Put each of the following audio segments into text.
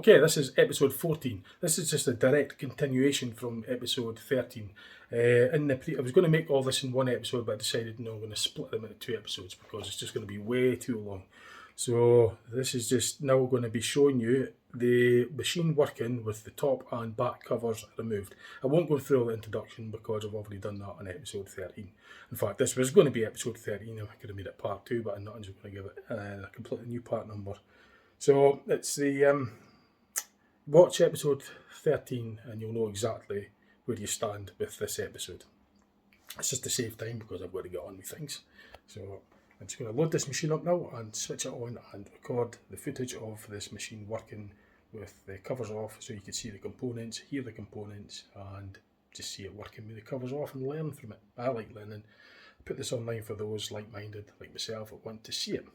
Okay, this is episode 14. This is just a direct continuation from episode 13. I was going to make all this in one episode, but I decided no, I'm going to split them into 2 episodes because it's just going to be way too long. So this is just now going to be showing you the machine working with the top and back covers removed. I won't go through all the introduction because I've already done that on episode 13. In fact, this was going to be episode 13. I could have made it part 2, but I'm not just going to give it a completely new part number. So it's the watch episode 13 and you'll know exactly where you stand with this episode. It's just to save time because I've got to get on with things. So I'm just going to load this machine up now and switch it on and record the footage of this machine working with the covers off so you can see the components, hear the components and just see it working with the covers off and learn from it. I like learning. Put this online for those like-minded like myself that want to see it.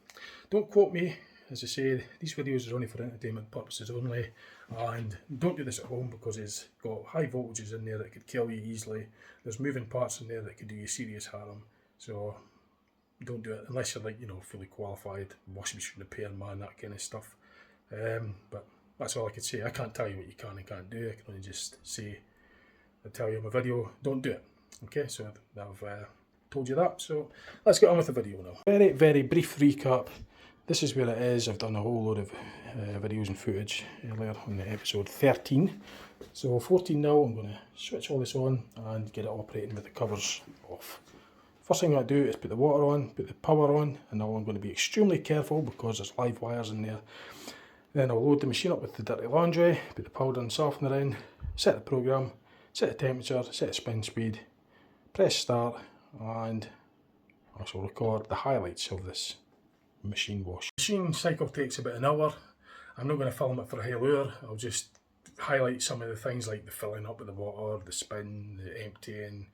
Don't quote me. As I say, these videos are only for entertainment purposes only, and don't do this at home because it's got high voltages in there that could kill you easily. There's moving parts in there that could do you serious harm, so don't do it unless you're like, fully qualified washing machine repairman, that kind of stuff. But that's all I can say. I can't tell you what you can and can't do. I can only just say, I tell you in my video, don't do it. Okay, so I've told you that. So let's get on with the video now. Very, very brief recap. This is where it is. I've done a whole load of videos and footage earlier on the episode 13. So 14 now, I'm going to switch all this on and get it operating with the covers off. First thing I do is put the water on, put the power on, and now I'm going to be extremely careful because there's live wires in there. Then I'll load the machine up with the dirty laundry, put the powder and softener in, set the program, set the temperature, set the spin speed, press start, and I shall record the highlights of this machine wash. Machine cycle takes about an hour. I'm not going to film it for a whole hour. I'll just highlight some of the things like the filling up with the water, the spin, the emptying,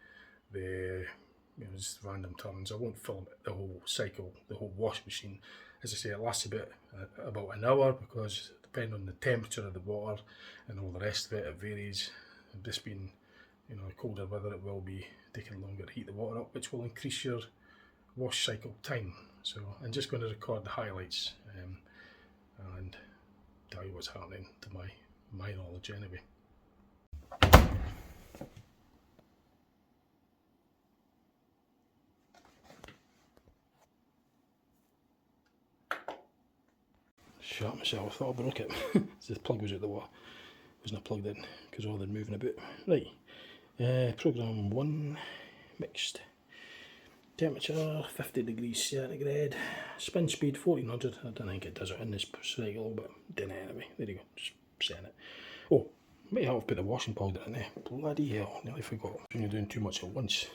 the just random turns. I won't film the whole cycle, the whole wash machine. As I say, it lasts about an hour because depending on the temperature of the water and all the rest of it, it varies. And this being colder weather, it will be taking longer to heat the water up, which will increase your wash cycle time. So I'm just going to record the highlights and tell you what's happening to my knowledge anyway. Shot myself, I thought I broke it. The plug was out the water. Wasn't plugged in because all they're moving about. Right, program 1, mixed. Temperature 50 degrees centigrade, spin speed 1400. I don't think it does it in this cycle, but didn't anyway. There you go, just setting it. Oh, might have put the washing powder in there. Bloody hell, nearly forgot. When you're doing too much at once,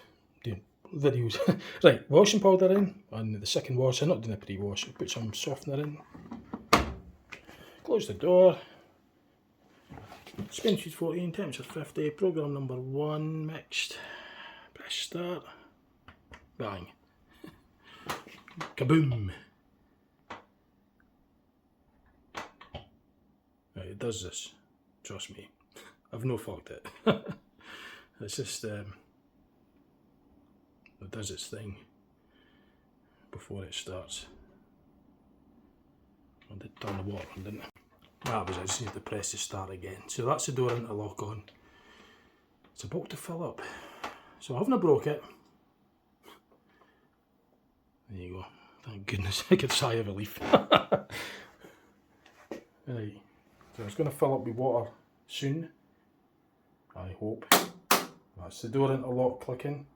doing videos. Right, washing powder in, and the second wash, I'm not doing a pre-wash, I'll put some softener in. Close the door. Spin speed 14, temperature 50, program number 1, mixed. Press start. Bang. Kaboom. Right, it does this. Trust me. I've no fucked it. It's just it does its thing before it starts. I did turn the water on, didn't I? That was it. I just need to press the start again. So that's the door interlock on. It's about to fill up. So I haven't broke it. There you go. Thank goodness. I could sigh of relief. Right. So it's going to fill up with water soon. I hope. That's the door interlock clicking.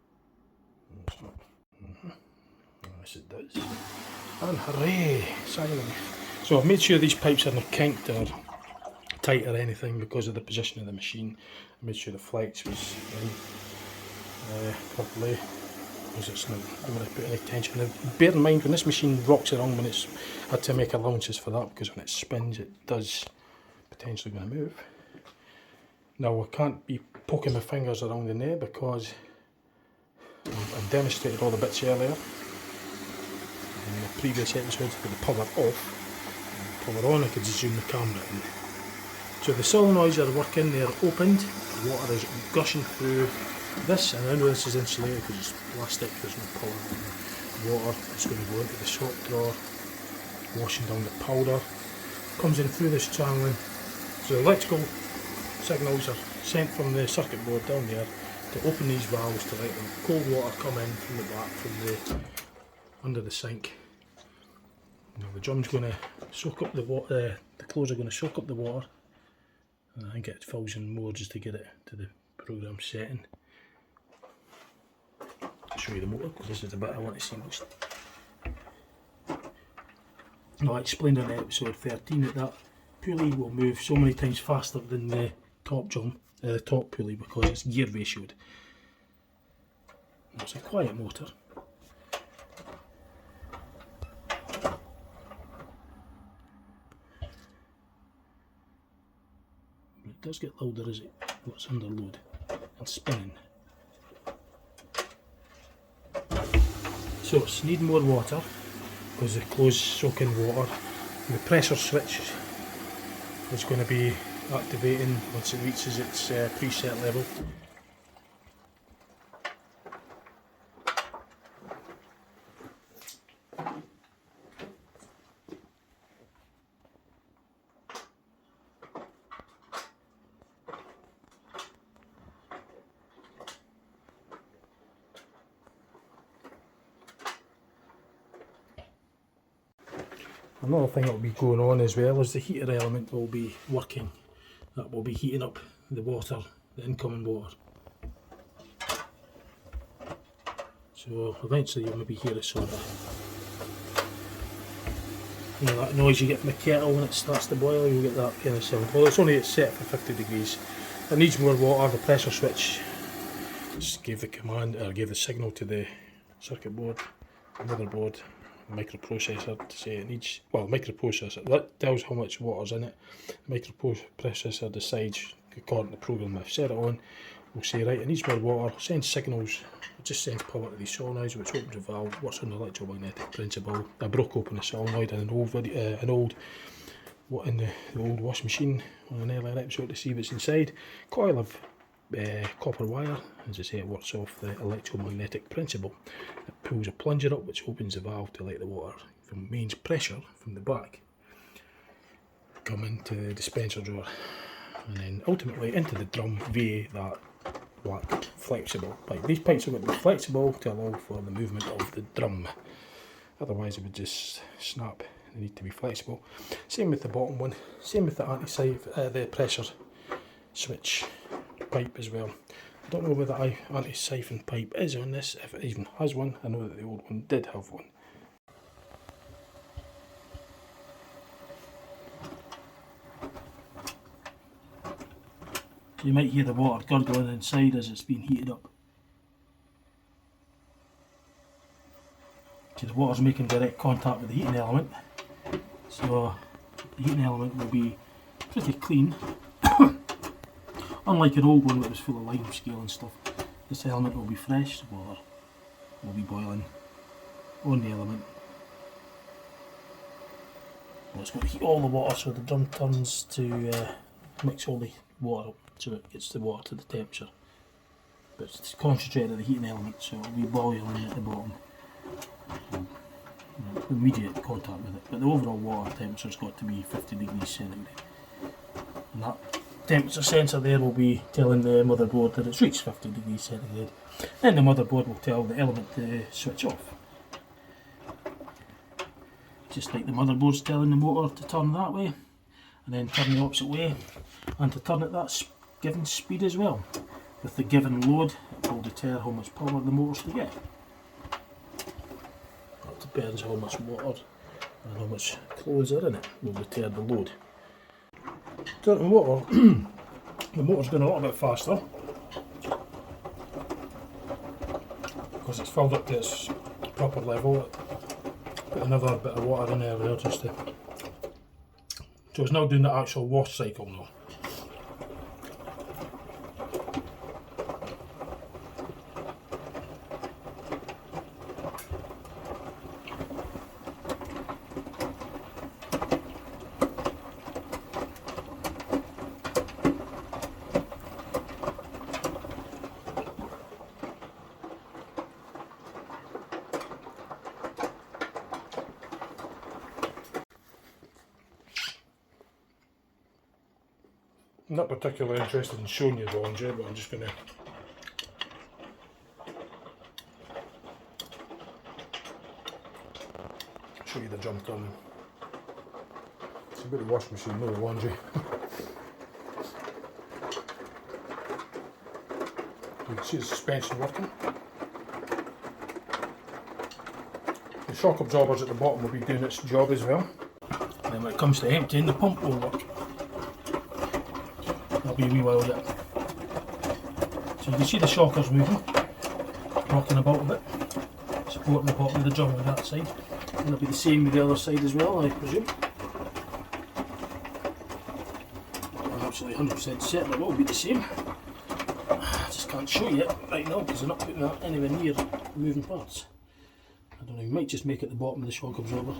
Yes, it does. And hooray! Sigh of relief. So I've made sure these pipes aren't kinked or tight or anything because of the position of the machine. I made sure the flex was in properly. It's not, I don't want to put any tension. Now, bear in mind when this machine rocks around, when it's had to make allowances for that because when it spins it does potentially going to move. Now I can't be poking my fingers around in there because I've demonstrated all the bits earlier in the previous episodes with the power off. Power on, I could zoom the camera in. So the solenoids are working, they're opened, the water is gushing through this, and I know this is insulated because it's plastic, there's no power in the water. It's going to go into the soap drawer, washing down the powder, comes in through this channel So electrical signals are sent from the circuit board down there to open these valves to let the cold water come in from the back, from the under the sink. Now the drum's going to soak up the water, the clothes are going to soak up the water, and I think it fills in more just to get it to the program setting. I'll show you the motor because this is the bit I want to see most. Now, I explained in episode 13 that that pulley will move so many times faster than the top drum, the top pulley, because it's gear ratioed. It's a quiet motor. It does get louder as it goes under load and spinning. So it's needing more water because the clothes soak in water. The pressure switch is going to be activating once it reaches its preset level. Another thing that will be going on as well is the heater element will be working. That will be heating up the water, the incoming water. So eventually you'll maybe hear a sort of, you know, that noise you get from the kettle when it starts to boil, you'll get that kind of sound. Well, it's only set for 50 degrees. It needs more water. The pressure switch just gave the command, or gave the signal to the circuit board, the motherboard, microprocessor to say it needs, well, microprocessor that tells how much water's in it. The microprocessor decides according to the program I've set it on, will say right, it needs more water, sends signals, it just sends power to the solenoids which opens the valve, works on the electromagnetic principle. I broke open a solenoid in an old video, in the old washing machine on an earlier episode to see what's inside. Coil of copper wire, as I say, it works off the electromagnetic principle. It pulls a plunger up which opens the valve to let the water from mains pressure from the back come into the dispenser drawer and then ultimately into the drum via that black flexible pipe. These pipes are going to be flexible to allow for the movement of the drum, otherwise it would just snap. They need to be flexible. Same with the bottom one, same with the the pressure switch pipe as well. I don't know whether the anti-siphon pipe is on this, if it even has one. I know that the old one did have one. So you might hear the water gurgling inside as it's being heated up. So the water's making direct contact with the heating element. So the heating element will be pretty clean. Unlike an old one that was full of lime scale and stuff, this element will be fresh. The water will be boiling on the element. But it's going to heat all the water so the drum turns to mix all the water up so it gets the water to the temperature. But it's concentrated at the heating element, so it will be boiling at the bottom. Immediate contact with it, but the overall water temperature's got to be 50 degrees centigrade. And that temperature sensor there will be telling the motherboard that it's reached 50 degrees centigrade. Then the motherboard will tell the element to switch off. Just like the motherboard's telling the motor to turn that way, and then turn the opposite way, and to turn at that given speed as well. With the given load, it will deter how much power the motor's to get. That depends how much water and how much clothes are in it will deter the load. Turn the water, the motor's going a little bit faster because it's filled up to its proper level. Put another bit of water in there just to, so it's now doing the actual wash cycle now. I'm not particularly interested in showing you the laundry, but I'm just going to show you the drum turning. It's a bit of washing machine, not the laundry. You can see the suspension working. The shock absorbers at the bottom will be doing its job as well. And then when it comes to emptying, the pump will work. That'll be a wee while yet. So you can see the shockers moving, rocking about a bit, supporting the bottom of the drum on that side. And it'll be the same with the other side as well, I presume. I'm absolutely 100% certain it will be the same. I just can't show you it right now because I'm not putting that anywhere near moving parts. I don't know, you might just make it the bottom of the shock absorber.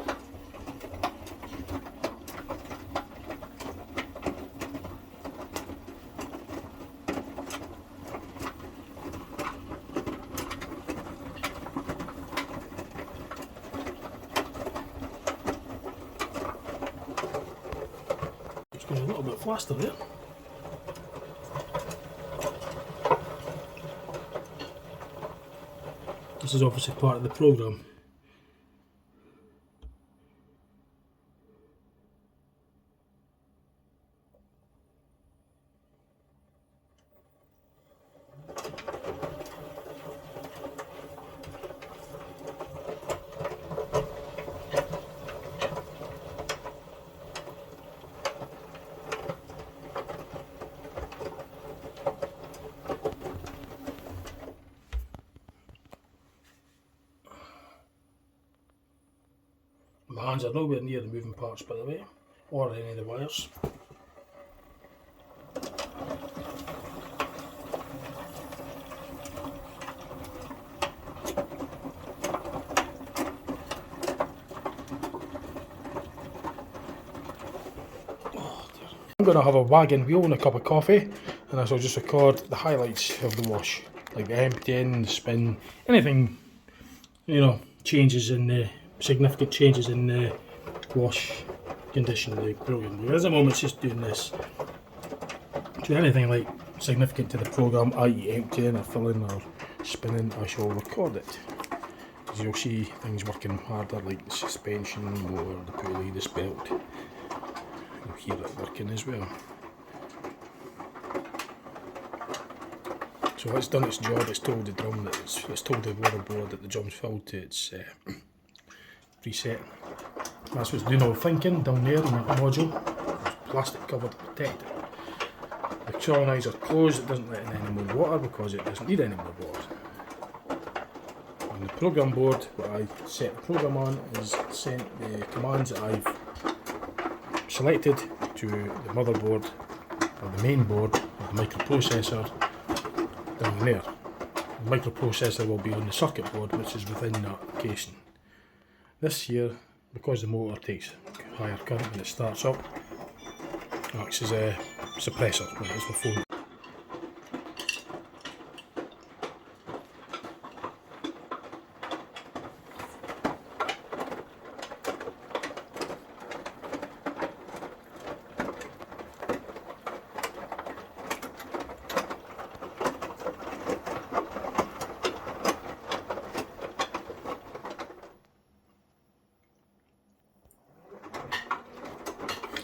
It's going a little bit faster there. This is obviously part of the program. My hands are nowhere near the moving parts, by the way, or any of the wires. I'm going to have a wagon wheel and a cup of coffee, and I shall just record the highlights of the wash, like the emptying, the spin, anything, you know, changes in the significant changes in the wash condition of the program. But at the moment it's just doing this. So anything like significant to the program, i.e. emptying or filling or spinning, I shall record it. As you'll see things working harder, like the suspension, motor, the pulley, the belt. You'll hear it working as well. So it's done its job. It's told the drum that it's told the motherboard that the drum's filled to its preset. That's what's doing all the thinking down there in that module. There's plastic cover to protect it. The solenoids are closed, it doesn't let in any more water because it doesn't need any more water. On the program board, what I set the program on is sent the commands that I've selected to the motherboard or the main board of the microprocessor down there. The microprocessor will be on the circuit board, which is within that casing. This here, because the motor takes higher current when it starts up, acts as a suppressor when it's the phone.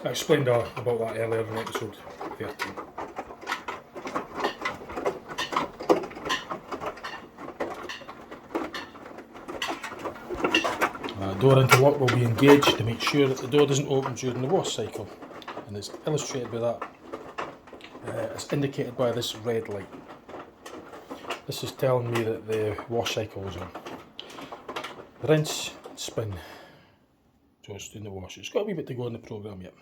I explained about that earlier in episode 13. Door interlock will be engaged to make sure that the door doesn't open during the wash cycle, and it's illustrated by that. It's indicated by this red light. This is telling me that the wash cycle is on. Rinse, spin. So it's doing the wash. It's got a wee bit to go in the program yet.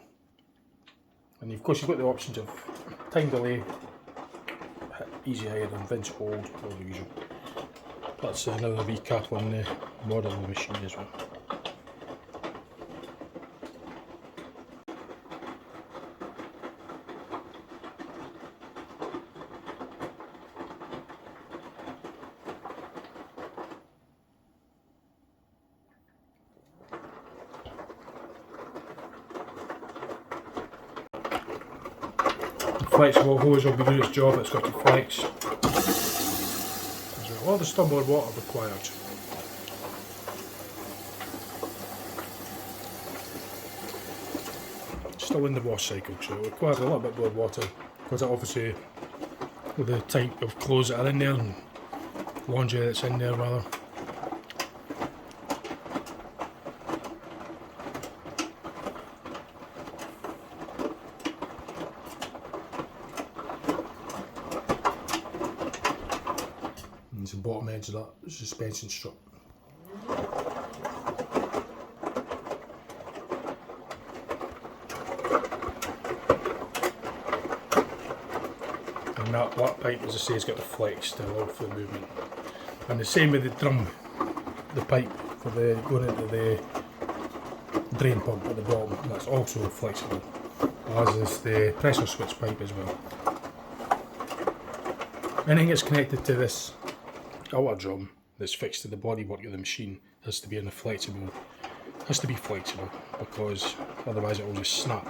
And of course you've got the options of time delay, easy hire and rinse hold, all the usual. That's another recap on the model of the machine as well. flexible hose will be doing its job. It's got to flex. Well, there's still more water required. Still in the wash cycle, so it requires a little bit more water because it obviously, with the type of clothes that are in there and laundry that's in there rather. And it's the bottom edge of that suspension strip. And that pipe, as I say, has got the flex to allow for the movement. And the same with the drum, the pipe for the going into the drain pump at the bottom, that's also flexible, as is the pressure switch pipe as well. Anything that's connected to this outer drum that's fixed to the bodywork of the machine has to be flexible, because otherwise it will just snap.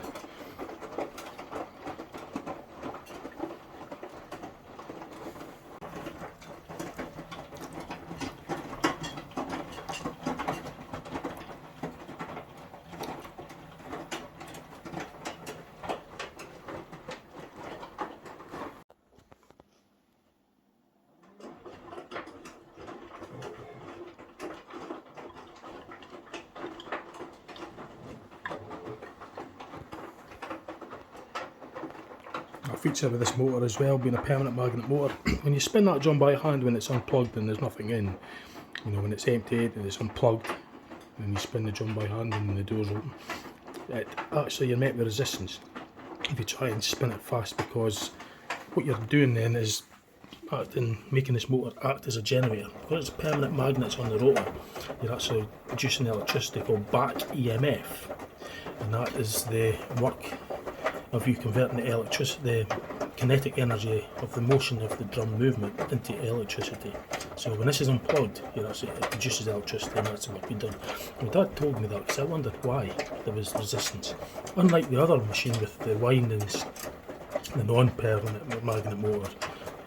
A feature with this motor as well, being a permanent magnet motor, when you spin that drum by hand when it's unplugged and there's nothing in, you know, when it's emptied and it's unplugged, and you spin the drum by hand and the door's open, you're met with resistance if you try and spin it fast, because what you're doing then is making this motor act as a generator. Because it's permanent magnets on the rotor, you're actually producing electricity called back EMF, and that is the work of you converting the electricity, the kinetic energy of the motion of the drum movement into electricity. So when this is unplugged, it produces electricity, and that's the work you've done. My dad told me that because I wondered why there was resistance. Unlike the other machine with the windings, the non-permanent magnet motor,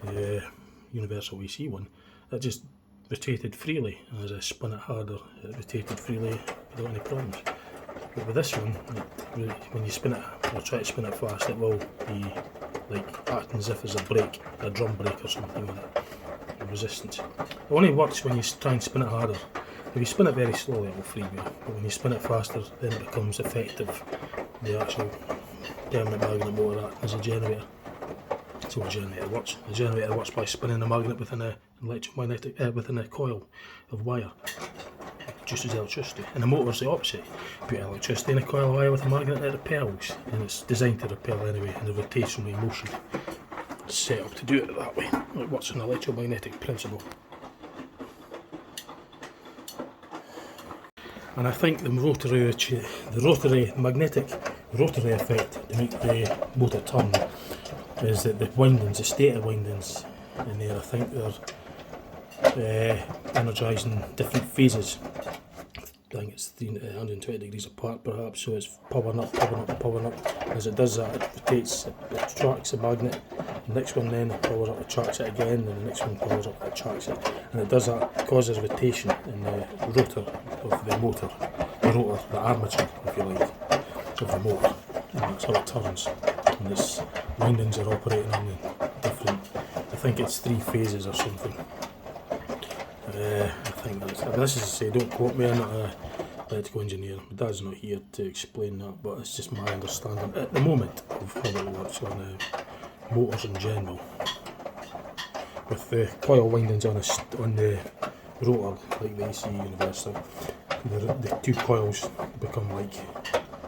the universal AC one, that just rotated freely, and as I spun it harder, it rotated freely without any problems. But with this one, when you spin it, or try to spin it fast, it will be like acting as if there's a brake, a drum brake or something like that, resistance. It only works when you try and spin it harder. If you spin it very slowly, it will freewheel, but when you spin it faster, then it becomes effective. The actual permanent magnet motor acting as a generator. That's how a generator works. A generator works by spinning a magnet within a electromagnetic, within a coil of wire. Produces electricity, and the motor's the opposite. Put electricity in a coil of wire with a magnet that repels, and it's designed to repel anyway in a rotationary motion. It's set up to do it that way. It works on an electromagnetic principle. And I think the magnetic rotary effect to make the motor turn is that the windings, the stator windings in there, I think they're energising different phases. I think it's 120 degrees apart perhaps, so it's powering up, powering up. As it does that, it rotates, it attracts the magnet. The next one then powers up, attracts it again, and the next one powers up, attracts it. And it does that, causes rotation in the rotor of the motor, the armature, if you like, of the motor. And that's how it turns. And its windings are operating on the different, I think it's 3 phases or something. I think that's, this is to say, don't quote me, I'm not an electrical engineer, my dad's not here to explain that, but it's just my understanding at the moment of how it works on motors in general. With the coil windings on the rotor, like the AC universal, the 2 coils become like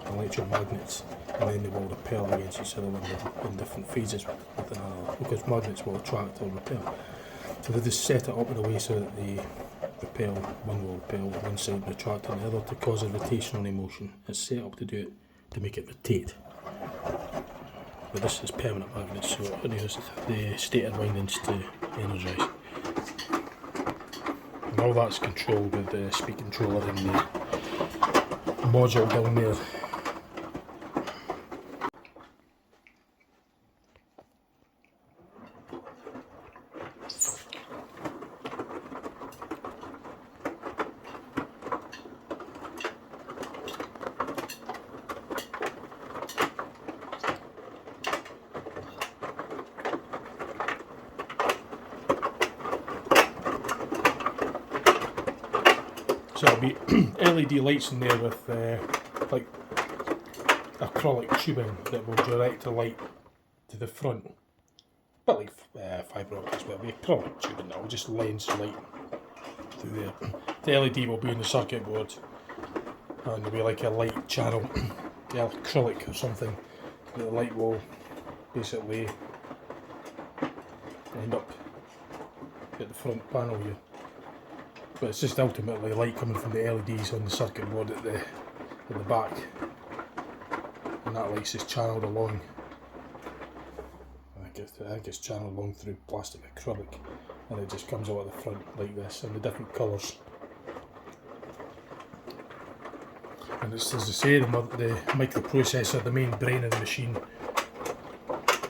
electromagnets, and then they will repel against each other in different phases within another, because magnets will attract or repel. So they just set it up in a way so that they repel, one will repel one side and attract on the other to cause a rotational motion. It's set up to do it, to make it rotate. But this is permanent magnets, so it uses the stator windings to energise. And all that's controlled with the speed controller in the module down there. So there'll be LED lights in there with like acrylic tubing that will direct the light to the front. But like fibre optics, but it'll be acrylic tubing that will just lens the light through there. The LED will be in the circuit board, and there'll be like a light channel, the acrylic or something, that the light will basically end up at the front panel here. But it's just ultimately light coming from the LEDs on the circuit board at the back, and that light's just channelled along. I think it's channelled along through plastic acrylic, and it just comes out at the front like this in the different colours. And it's, as I say, the microprocessor, the main brain of the machine.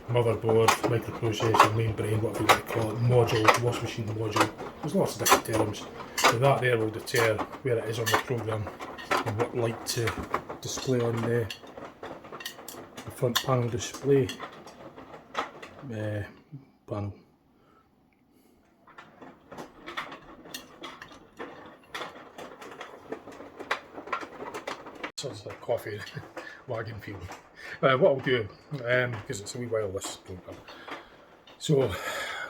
Motherboard, microprocessor, main brain, whatever you want to call it, module, wash machine module. There's lots of different terms. So that there will deter where it is on the programme and what light to display on the front panel display panel. So it's like coffee wagon fuel. What I'll do, because it's a wee while this programme, so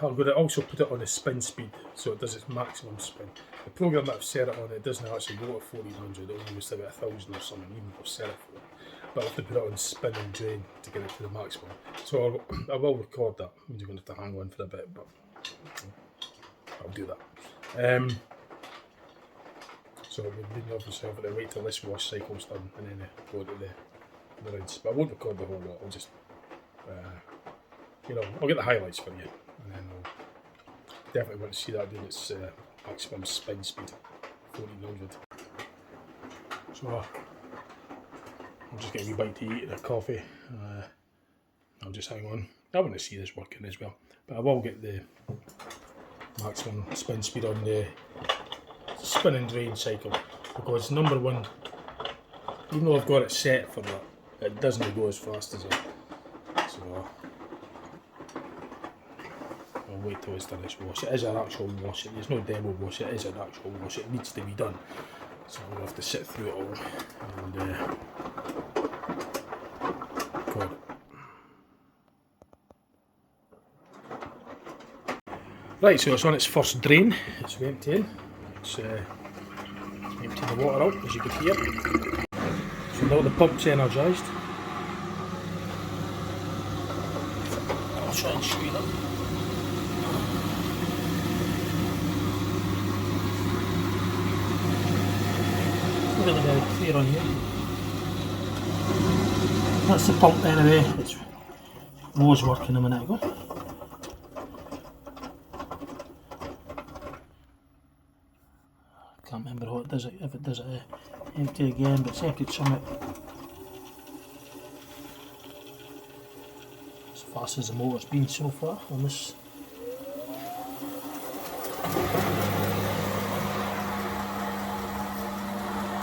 I'm going to also put it on a spin speed so it does its maximum spin. The programme that I've set it on, it doesn't actually go at 1400, it only goes to about 1000 or something, even if I've set it for it. But I have to put it on spin and drain to get it to the maximum. So I will record that. You're going to have to hang on for a bit, but I'll do that. So we obviously have to wait till this wash cycle's done and then go to the rinse. But I won't record the whole lot, I'll just, I'll get the highlights for you, and then I'll definitely want to see that doing its maximum spin speed, 1400. So I'll just get a wee bite to eat and a coffee. I'll just hang on. I want to see this working as well, but I will get the maximum spin speed on the spin and drain cycle, because number one, even though I've got it set for that, it doesn't go as fast as it. So I'll wait till it's done its wash. It is an actual wash, there's no demo wash, it is an actual wash, it needs to be done. So I'm going to have to sit through it all and record it. Right, so it's on its first drain, it's emptying. It's emptying the water out, as you can hear. So now the pump's energised. I'll try and show you that. It's really very clear on here. That's the pump anyway, it was working a minute ago. Can't remember how it does it, if it does it empty again, but it's emptied somewhat as fast as the motor's been so far on this.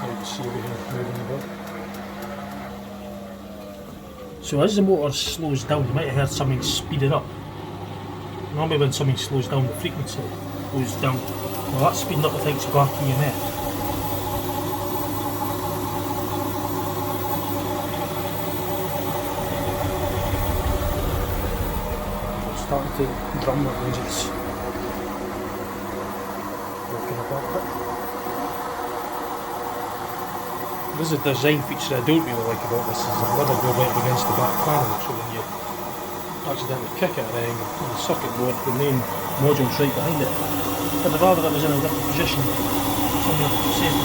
You can see over here moving about. So as the motor slows down, you might have heard something speeding up. Normally when something slows down, the frequency goes down. Well, that's speeding up the thanks to WMS. It's starting to drum that means it's working a bit. There's a design feature I don't really like about this, is the lever go right against the back panel, so when you accidentally kick it on the circuit board, the main module's right behind it. But I'd rather it was in a different position, somewhere safe.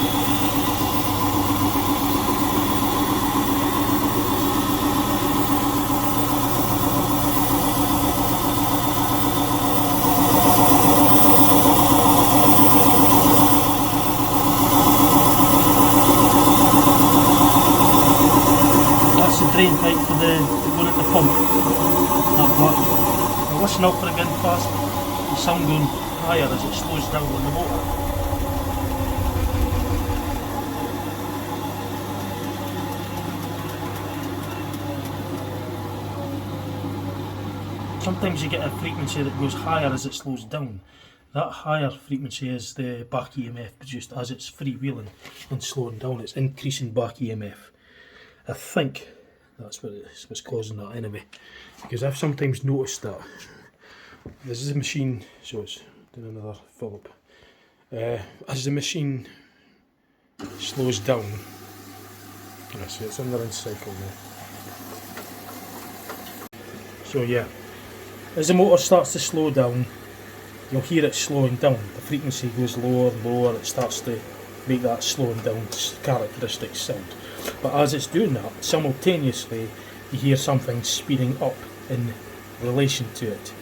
That's the drain pipe for the one at the pump. That black. Now listen up for again fast. The sound going higher as it slows down on the motor. Sometimes you get a frequency that goes higher as it slows down. that higher frequency is the back EMF produced as it's freewheeling and slowing down. It's increasing back EMF. I think that's what's causing that anyway. Because I've sometimes noticed that. This is a machine, so it's doing another fill up. As the machine slows down, see it's in the rinse cycle now. So yeah, as the motor starts to slow down, you'll hear it slowing down. The frequency goes lower and lower, it starts to make that slowing down characteristic sound. But as it's doing that, simultaneously you hear something speeding up in relation to it,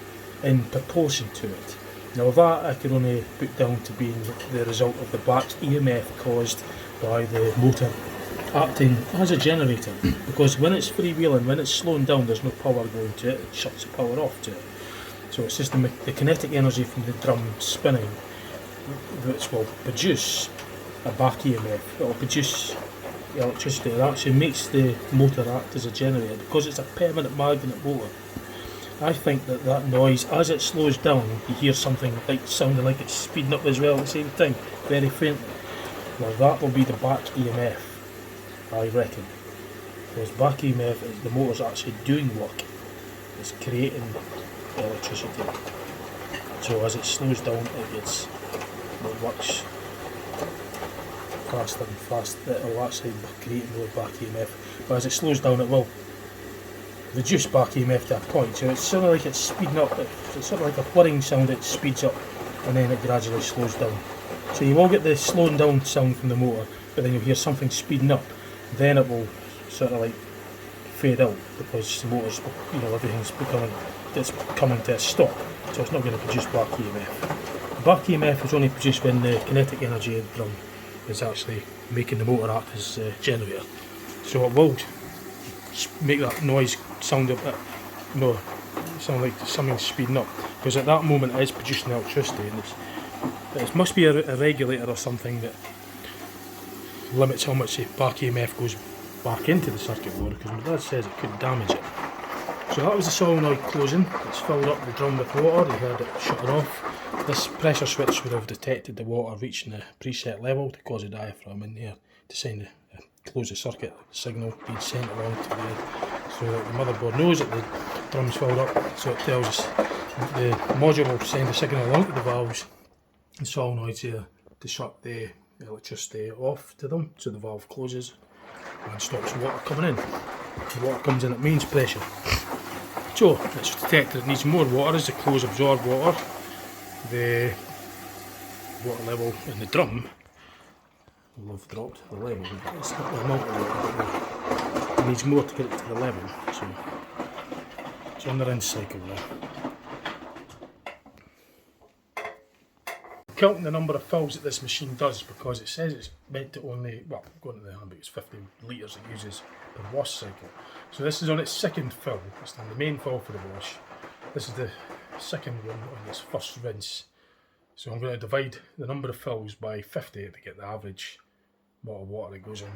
in proportion to it. Now that I can only put down to being the result of the back EMF caused by the motor acting as a generator, because when it's freewheeling, when it's slowing down, there's no power going to it, it shuts the power off to it. So it's just the kinetic energy from the drum spinning which will produce a back EMF. It will produce electricity. It actually makes the motor act as a generator because it's a permanent magnet motor. I think that noise, as it slows down, you hear something like sounding like it's speeding up as well at the same time, very faintly. Now that will be the back EMF, I reckon. Because back EMF is the motor's actually doing work. It's creating electricity. So as it slows down, it works faster and faster. It will actually create more back EMF. But as it slows down, it will reduce back EMF to a point. So it's sort of like it's speeding up. It's sort of like a whirring sound. It speeds up and then it gradually slows down. So you will get the slowing down sound from the motor, but then you'll hear something speeding up. Then it will sort of like fade out because the motor's, everything's coming to a stop. So it's not going to produce back EMF. Back EMF is only produced when the kinetic energy of the drum is actually making the motor act as a generator. So it will make that noise sound a bit, sound like something's speeding up, because at that moment it is producing electricity, and it must be a regulator or something that limits how much the back EMF goes back into the circuit board, because my dad says it could damage it. So that was the solenoid closing. It's filled up the drum with water. You heard it shutting off. This pressure switch would have detected the water reaching the preset level to cause a diaphragm in there to send close the circuit signal being sent along to the, so that the motherboard knows that the drum's filled up. So it tells us the module will send the signal along to the valves and solenoids here to shut the electricity off to them, so the valve closes and stops water coming in. The water comes in at mains pressure. So it's detected it needs more water. As the close absorb water, the water level in the drum will have dropped the level. It's not the amount of water, but it needs more to get it to the level. So it's on the rinse cycle there. Counting the number of fills that this machine does, because it says it's meant to only, well, going to the handbook, it's 50 litres it uses per wash cycle. So this is on its second fill. It's on the main fill for the wash. This is the second one on this first rinse. So I'm going to divide the number of fills by 50 to get the average amount of water that goes in,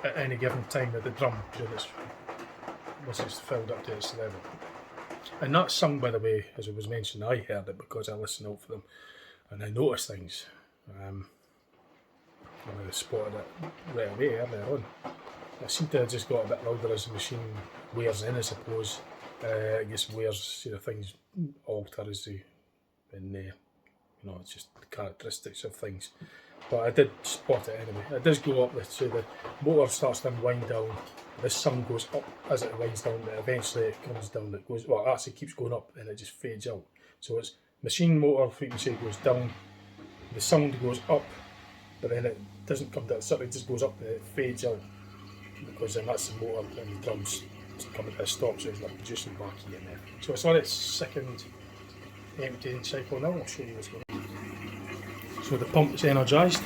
at any given time of the drum, once it's filled up to its level. And that sung, by the way, as it was mentioned, I heard it because I listened out for them and I noticed things. I spotted it right away earlier on. I seem to have just got a bit louder as the machine wears in, I suppose. I guess wears, things alter as they, it's just the characteristics of things. But I did spot it anyway. It does go up, so the motor starts to wind down. The sun goes up as it winds down, but eventually it comes down. It actually keeps going up and it just fades out. So it's machine motor frequency goes down, the sound goes up, but then it doesn't come down. It just goes up and it fades out, because then that's the motor and the drums coming to a stop, so it's not producing back EMF. So it's on its second emptying cycle now. I'll show you what's going on. So the pump is energised.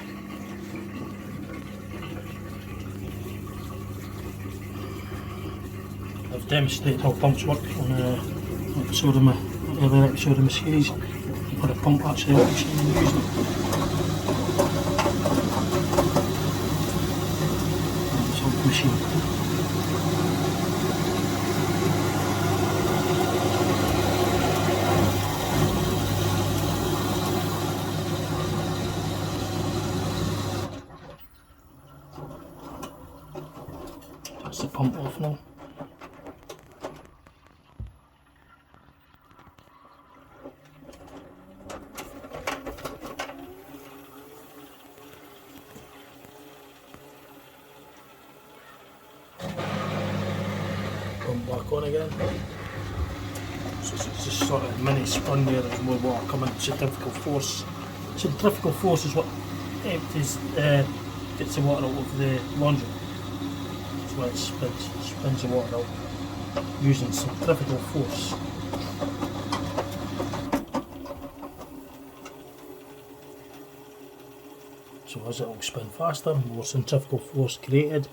I've demonstrated how pumps work on an episode of my series, where the pump actually works and I'm using it. It's on the machine. pump off now. Pump back on again. So it's just sort of mini spun there, there's more water coming. Centrifugal force. Centrifugal force is what empties, gets the water out of the laundry. That's why it spins the water out using centrifugal force. So as it will spin faster, more centrifugal force created,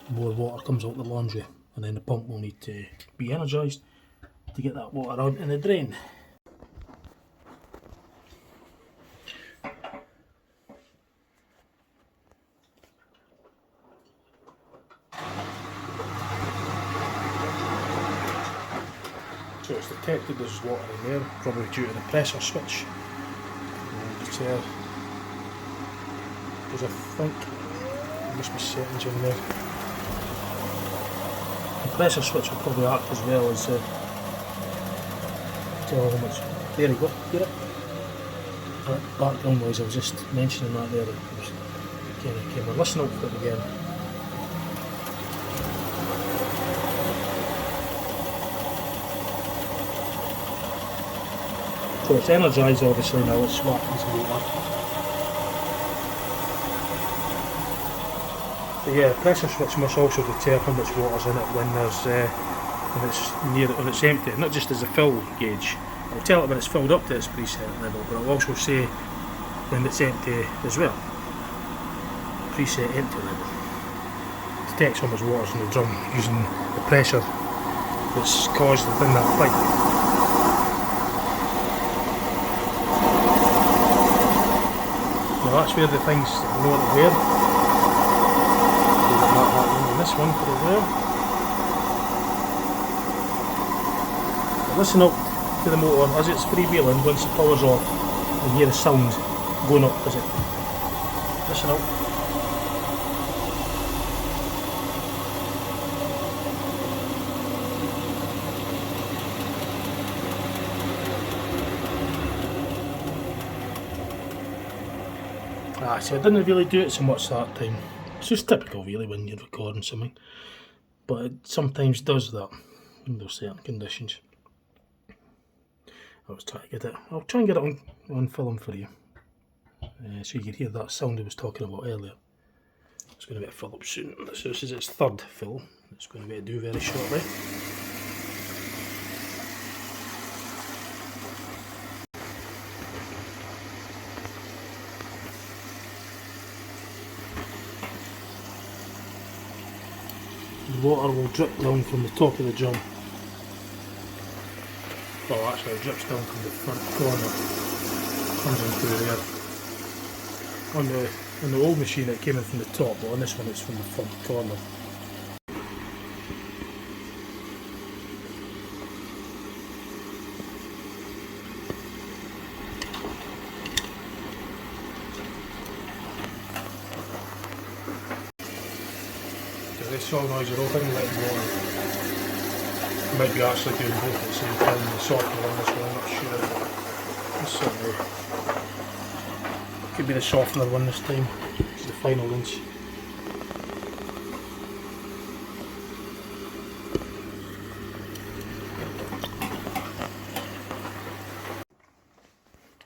more water comes out the laundry, and then the pump will need to be energised to get that water out in the drain. So it's detected there's water in there, probably due to the pressure switch. Because I think there must be settings in there. The pressure switch will probably act as well as tell how much. There you go, hear it? That background noise, I was just mentioning that there. Okay, we're listening out for it again. So it's energised obviously now, it's swapped into water. But yeah, the pressure switch must also detect how much water's in it when it's empty, not just as a fill gauge. It'll tell it when it's filled up to its preset level, but it'll also say when it's empty as well. Preset empty level. It detects how much water's in the drum using the pressure that's caused within that pipe. Now that's where the things know what they're where. Not happening in this one for as well. But listen up to the motor as it's freewheeling. Once the power's off, you hear the sound going up as it. Listen up. See, I didn't really do it so much that time. It's just typical really when you're recording something, but it sometimes does that under certain conditions. I'll try and get it on film for you, so you can hear that sound I was talking about earlier. It's going to be a fill up soon. So this is its third fill. It's going to be a do very shortly. The water will drip down from the top of the drum. Well, actually it drips down from the front corner, comes in through there. On the old machine it came in from the top, but on this one it's from the front corner. This solenoids are open, letting water. You might be actually doing both at the same time, the softener on this one, I'm not sure. This certainly could be the softener one this time. It's the final inch.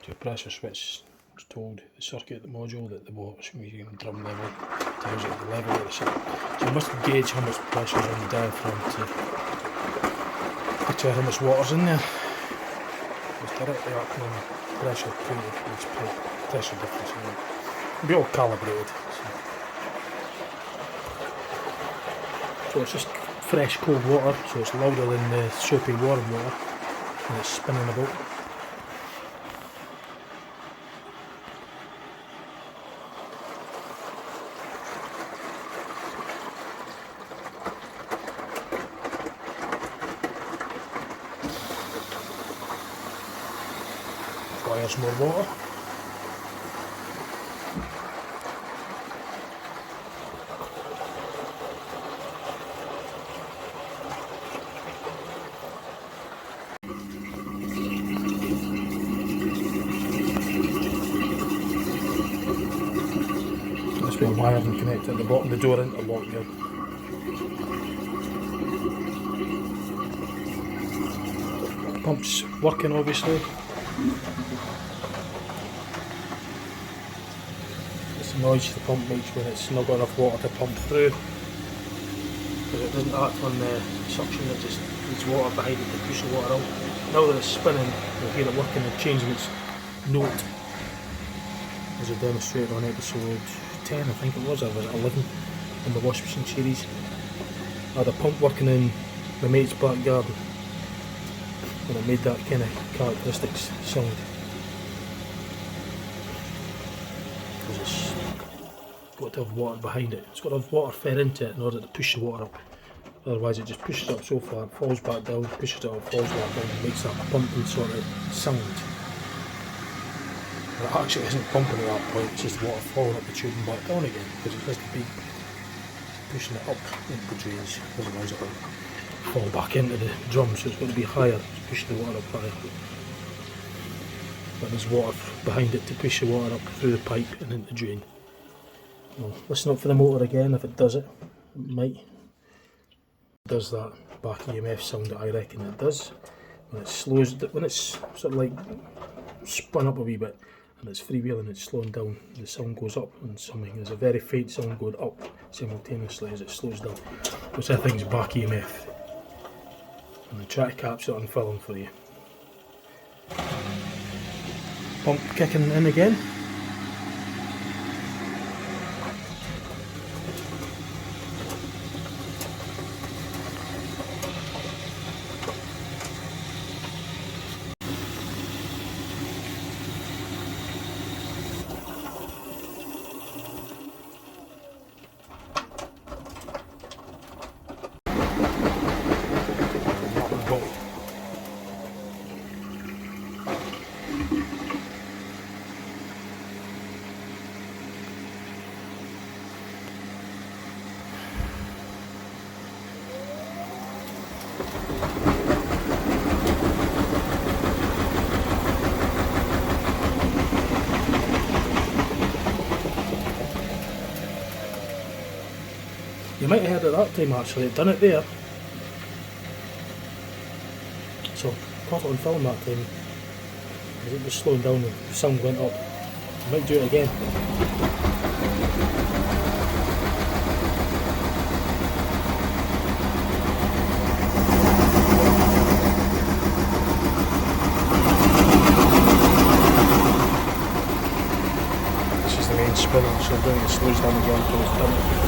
So the pressure switch was told the circuit, the module, that the water's medium drum level tells it the level of the circuit. So you must gauge how much pressure is on the diaphragm to tell how much water's in there. It's directly acting on pressure created, which pressure difference in it. It'll be all calibrated. So it's just fresh cold water, so it's louder than the soapy warm water, and it's spinning about. Requires more water. That's where wiring connected at the bottom, the door interlock there. Pump's working obviously. It's the noise the pump makes when it's not got enough water to pump through. Because it doesn't act on the suction, it just needs water behind it to push the water out. Now that it's spinning, you'll hear it working and changing its note. As I demonstrated on episode 10, I think it was, or was it 11 in the wash machine series. I had a pump working in my mate's back garden and it made that kind of characteristic sound. Because it's got to have water behind it. It's got to have water fed into it in order to push the water up. Otherwise it just pushes up so far, falls back down, pushes it up, falls back down, and makes that pumping sort of sound. But it actually isn't pumping at that point, it's just water falling up the tube and back down again, because it has to be pushing it up into the drains, otherwise it will fall back into the drum, so it's got to be higher to push the water up higher. But there's water behind it to push the water up through the pipe and into the drain. Well, listen up for the motor again, if it does it, it might. It does that back EMF sound that I reckon it does. When it slows, when it's sort of like spun up a wee bit and it's freewheeling, it's slowing down, the sound goes up and something. There's a very faint sound going up simultaneously as it slows down, which I think is back EMF. And I try to capture it on film for you. Pump kicking in again. You might have heard it that time actually, it done it there. So, caught it on film that time. As it was slowing down and the sound went up. I might do it again. This is the main spinner, so then it slows down again until it's done it.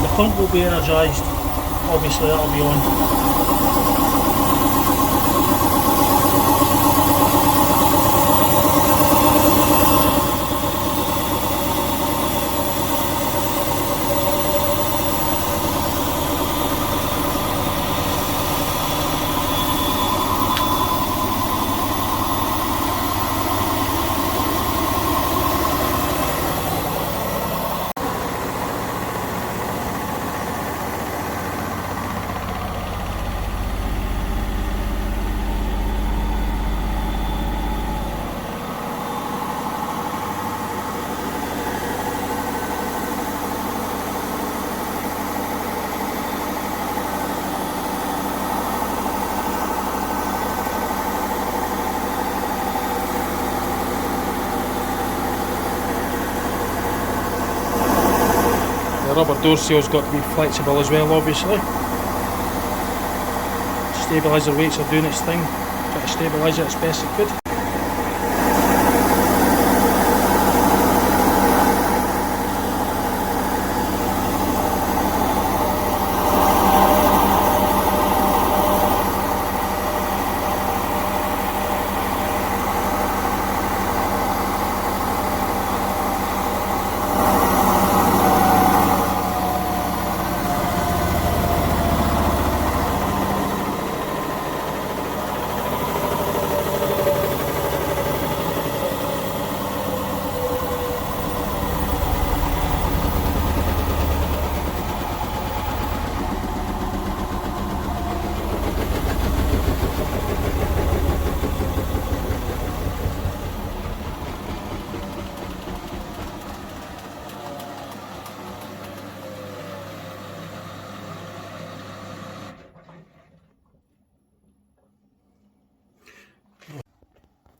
The pump will be energised, obviously that'll be on. The rubber door seal's got to be flexible as well, obviously. Stabiliser weights are doing its thing, try to stabilise it as best it could.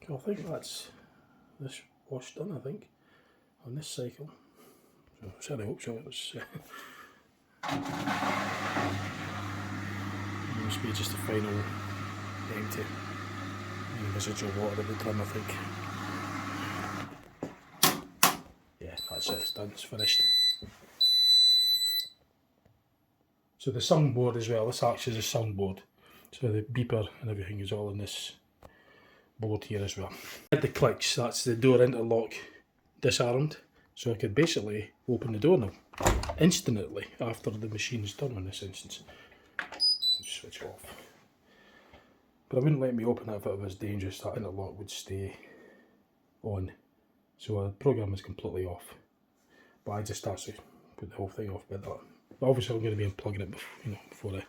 So I think that's this wash done, I think, on this cycle. So I certainly hope so. It was must be just the final empty. Any residual water at the drum, I think. Yeah, that's it, it's done, it's finished. So the soundboard as well, this acts as a soundboard. So the beeper and everything is all in this board here as well. The clicks, that's the door interlock disarmed. So I could basically open the door now, instantly, after the machine's done in this instance. Switch off. But it wouldn't let me open it if it was dangerous, that interlock would stay on. So the program is completely off. But I just actually put the whole thing off by that. But obviously I'm going to be unplugging it before I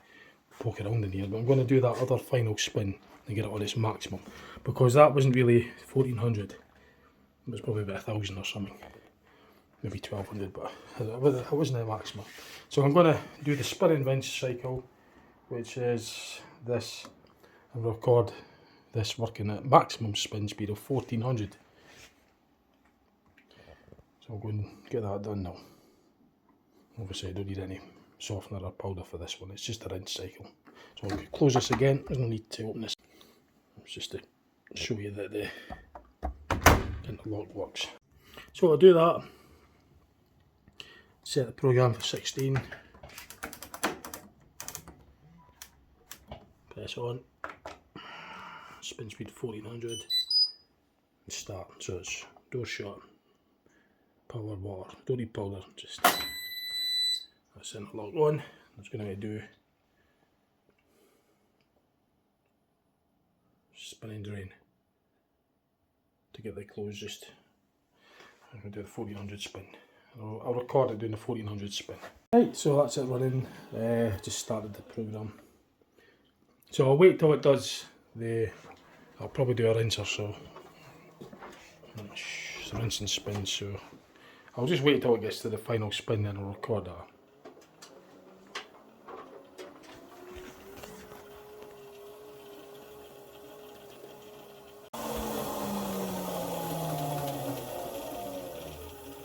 poke around in here. But I'm going to do that other final spin and get it on its maximum. Because that wasn't really 1400. It was probably about 1000 or something. Maybe 1200, but it wasn't the maximum. So I'm going to do the spinning wrench cycle, which is this, and record this working at maximum spin speed of 1400. So I'm going to get that done now. Obviously I don't need any softener or powder for this one, it's just a rinse cycle. So I'll close this again, there's no need to open this. It's just to show you that the interlock works. So I'll do that. Set the program for 16. Press on. Spin speed 1400. And start. So it's door shut. Power water. Don't need powder. Just that's interlock on. I'm just going to do spin and drain to get the close. Just I'm going to do the 1400 spin. I'll record it doing the 1400 spin. Right, so that's it running. Just started the program. So I'll wait till it does the. I'll probably do a rinser, so it's a rinse and spin. So I'll just wait till it gets to the final spin, then I'll record that.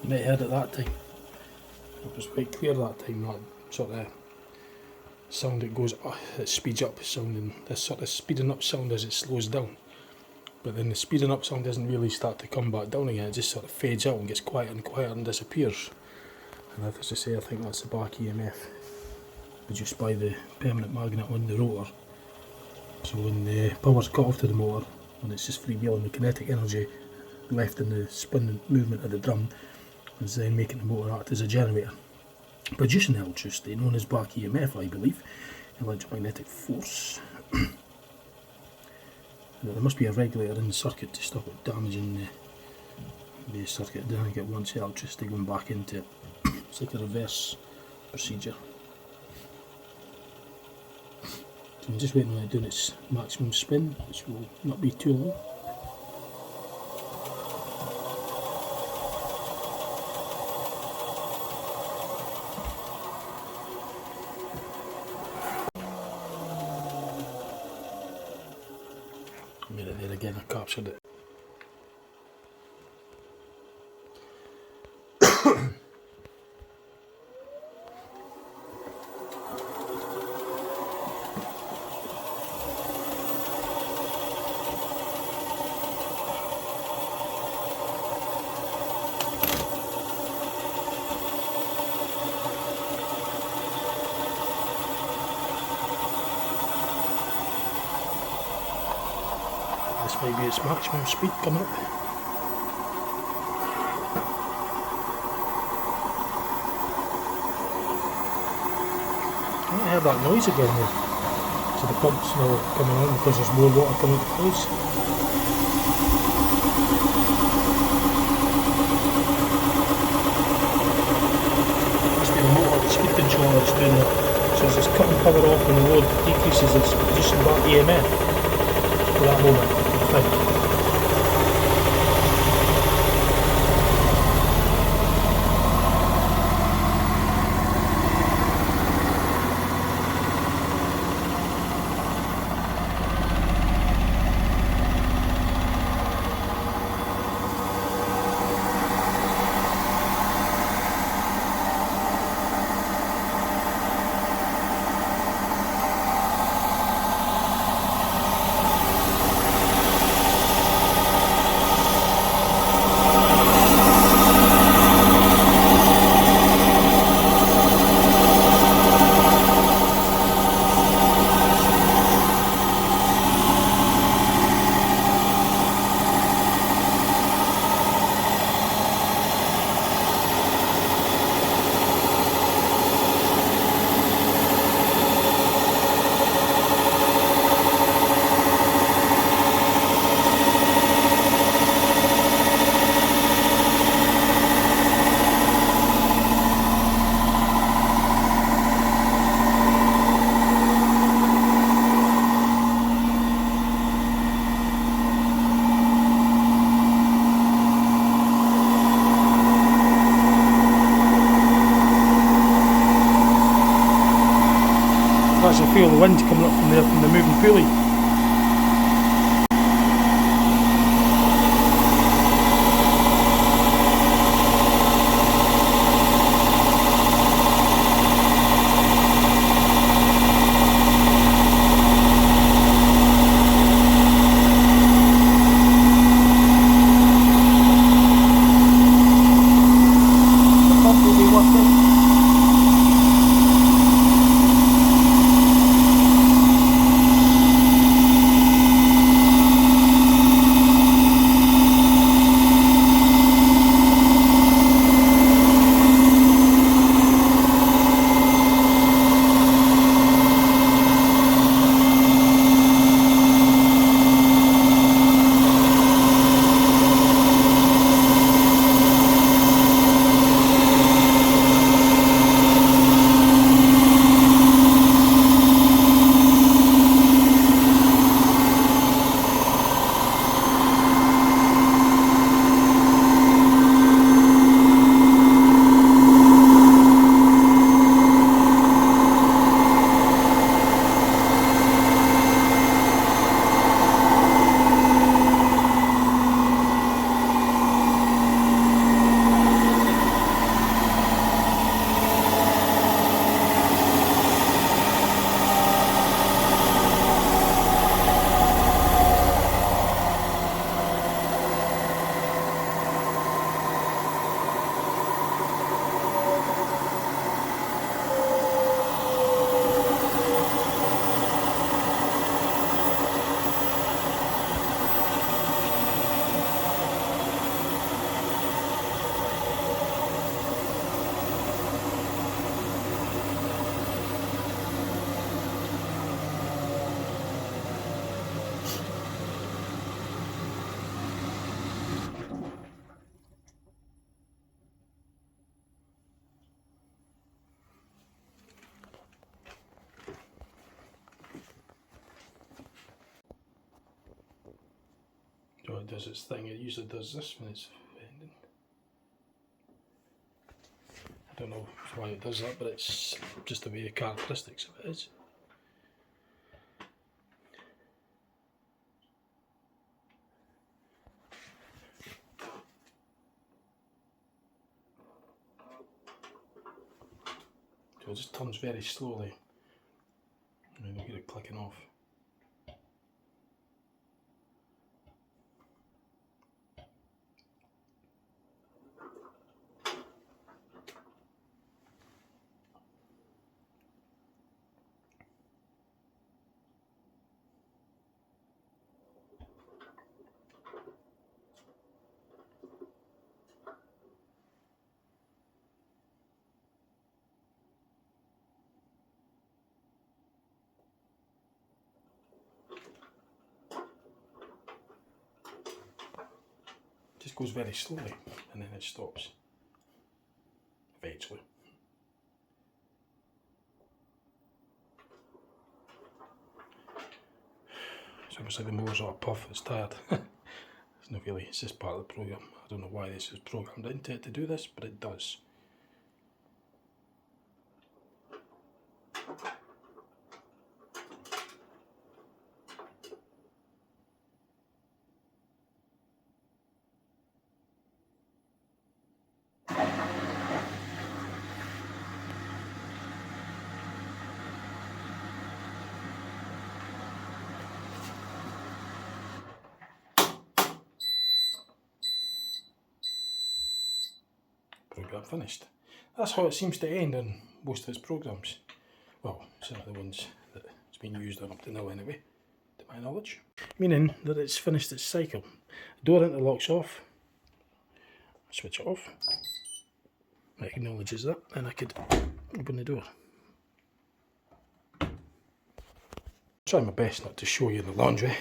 You might have heard it that time. It was quite clear that time, that sort of sound it goes, it speeds up sound, and this sort of speeding up sound as it slows down. But then the speeding up sound doesn't really start to come back down again, it just sort of fades out and gets quieter and quieter and disappears. And as I say, I think that's the back EMF produced by the permanent magnet on the rotor. So when the power's cut off to the motor, when it's just freewheeling, the kinetic energy left in the spin movement of the drum is then making the motor act as a generator, producing electricity known as back EMF, I believe, electromagnetic force. There must be a regulator in the circuit to stop it damaging the circuit. Then I get once the electricity going back into it. It's like a reverse procedure. So I'm just waiting on it doing its maximum spin, which will not be too long. Made it there again, I captured it. This might be its maximum speed coming up. I heard that noise again there. So the pump's now coming on because there's more water coming to close. Must be the motor, the speed controller that's doing that. So as it's cutting power off and the load decreases, it's producing that EMF for that moment. feel the wind coming up from there from the moving pulley. So it does its thing. It usually does this when it's bending. I don't know why it does that, but it's just the way the characteristics of it is. So it just turns very slowly, and then you get it clicking off. Just goes very slowly and then it stops eventually. So obviously the motor's all puff, it's tired. It's not really, it's just part of the program. I don't know why this is programmed into it to do this, but it does. Program finished. That's how it seems to end on most of its programs. Well, some of the ones that it's been used on up to now anyway, to my knowledge. Meaning that it's finished its cycle. The door interlocks off, switch it off, it acknowledges that, and I could open the door. Try my best not to show you the laundry.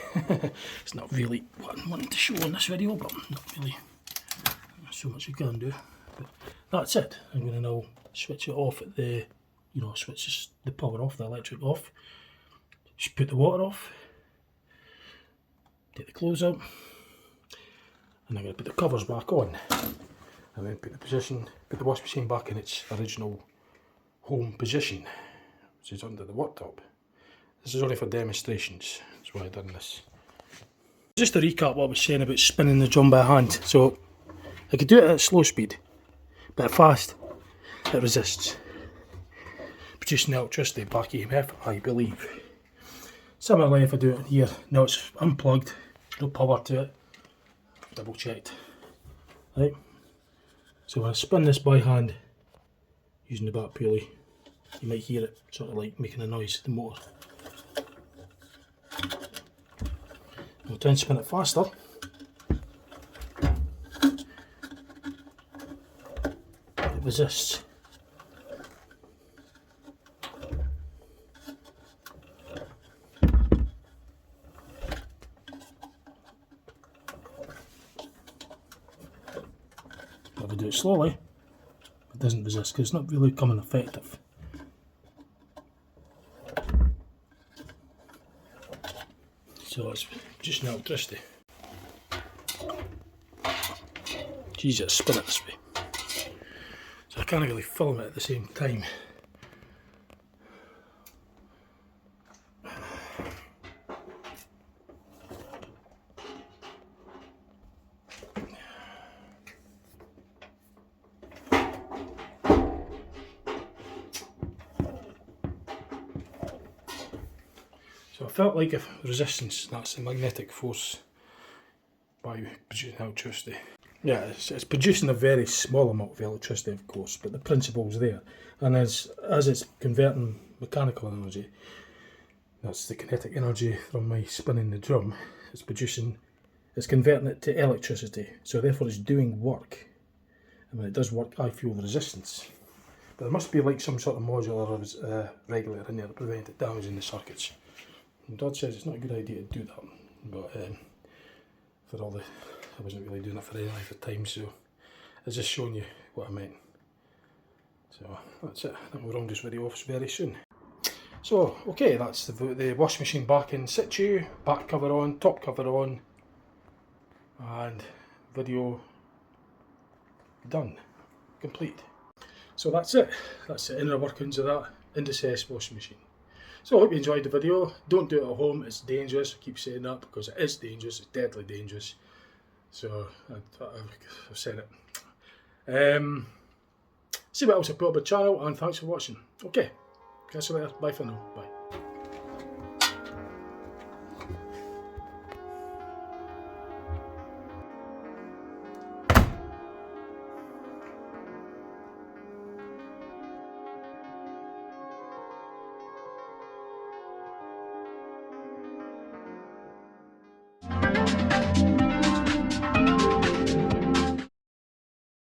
It's not really what I'm wanting to show in this video, but not really so much you can do. But that's it. I'm going to now switch it off at the, switch the power off, the electric off. Just put the water off, take the clothes out, and I'm going to put the covers back on, and then put the wash machine back in its original home position, which is under the worktop. This is only for demonstrations, that's why I've done this. Just to recap what I was saying about spinning the drum by hand. So I could do it at slow speed, but at fast it resists, producing electricity back EMF, I believe. Similarly, if I do it here, now it's unplugged, no power to it, double checked. Right, so when I spin this by hand using the back pulley, you might hear it sort of like making a noise, the motor. I'll try and spin it faster. It resists. If I do it slowly, it doesn't resist because it's not really becoming effective. So it's just an electricity. Jesus, spin it this way. So I can't really film it at the same time. So I felt like a resistance, that's the magnetic force by producing electricity. Yeah, it's producing a very small amount of electricity, of course, but the principle's there. And as it's converting mechanical energy, that's the kinetic energy from my spinning the drum, it's converting it to electricity. So therefore it's doing work. And when it does work, I feel the resistance. But there must be like some sort of modular regulator in there to prevent it damaging the circuits. And Dad says it's not a good idea to do that, but for all the, I wasn't really doing it for any length of time, so it's just showing you what I meant. So that's it, I think we'll round this video off very soon. So okay, that's the washing machine back in situ, back cover on, top cover on, and video done, complete. So that's it, that's the inner workings of that Indesit washing machine. So I hope you enjoyed the video. Don't do it at home, it's dangerous. I keep saying that because it is dangerous, it's deadly dangerous. So I've said it. See what else I put up on the channel, and thanks for watching. Okay, catch you later, bye for now, bye.